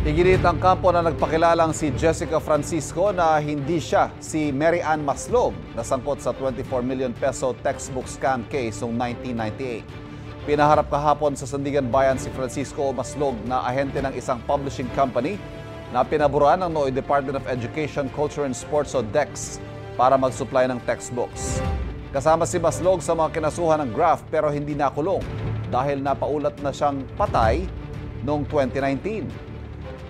Iginit ang kampo na nagpakilalang si Jessica Francisco na hindi siya si Mary Ann Maslog na sangkot sa 24 million peso textbook scam case noong 1998. Pinaharap kahapon sa Sandigan Bayan si Francisco Maslog na ahente ng isang publishing company na pinaburuan ng Noy Department of Education, Culture and Sports o DEX para mag-supply ng textbooks. Kasama si Maslog sa mga kinasuhan ng graft pero hindi nakulong dahil napaulat na siyang patay noong 2019.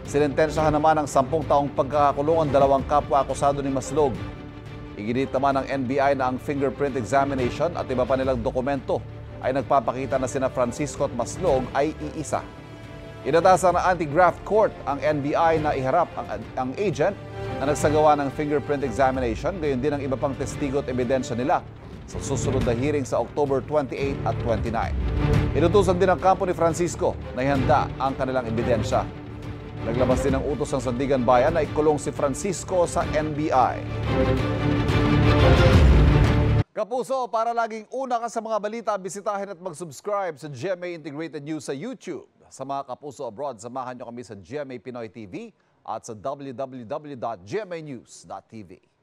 Sinentensyahan naman ng 10 taong pagkakakulong ang dalawang kapwa-akusado ni Maslog. Iginit naman ng NBI na ang fingerprint examination at iba pa nilang dokumento ay nagpapakita na sina Francisco at Maslog ay iisa. Inatasan ng anti-graft court ang NBI na iharap ang agent na nagsagawa ng fingerprint examination, gayon din ang iba pang testigo at ebidensya nila sa susunod na hearing sa October 28 at 29. Inutusan din ang kampo ni Francisco na ihanda ang kanilang ebidensya. Naglabas din ng utos ng Sandigan Bayan na ikulong si Francisco sa NBI. Kapuso, para laging una ka sa mga balita, bisitahin at mag-subscribe sa GMA Integrated News sa YouTube. Sa mga kapuso abroad, samahan nyo kami sa GMA Pinoy TV at sa www.gmanews.tv.